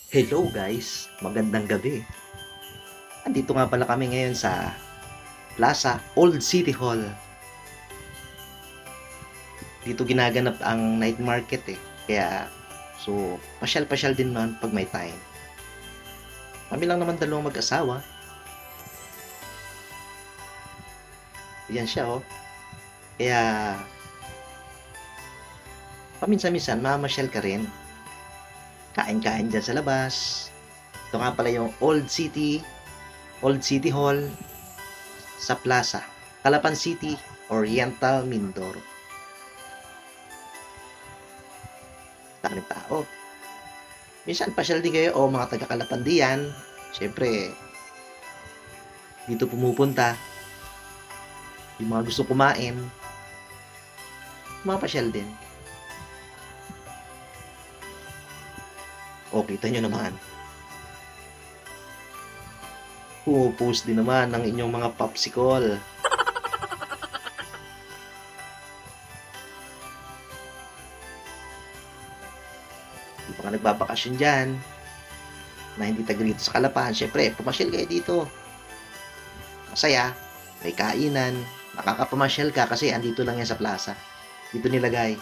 Hello guys, magandang gabi. Andito nga pala kami ngayon sa Plaza Old City Hall. Dito ginaganap ang night market eh. Kaya, pasyal-pasyal din naman pag may time. Kami lang naman dalawang mag-asawa. Yan siya oh. Kaya, paminsan-minsan mamasyal ka rin. Kain-kain dyan sa labas. Ito nga pala yung Old City Hall sa Plaza. Calapan City, Oriental, Mindoro. Daming tao. Minsan pasyal din kayo o mga taga-Kalapandian. Siyempre, dito pumupunta. Yung mga gusto kumain, mga pasyal din. O, kita nyo naman. Pumupost din naman ng inyong mga popsicle. Yung mga nagbabakasyon dyan, na hindi taga rito sa Calapan, syempre, pumasyal kayo dito. Masaya, may kainan, nakakapamasyal ka kasi andito lang yan sa plaza. Dito nilagay.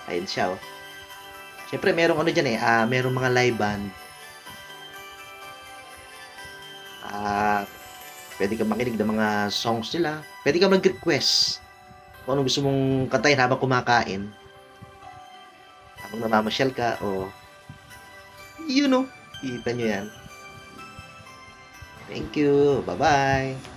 Ayun siya oh. Syempre, merong ano dyan merong mga live band. Pwede ka makinig ng mga songs nila. Pwede ka mag-request kung ano gusto mong kantahin habang kumakain. Habang namamasyal ka o you know, kita nyo yan. Thank you. Bye-bye.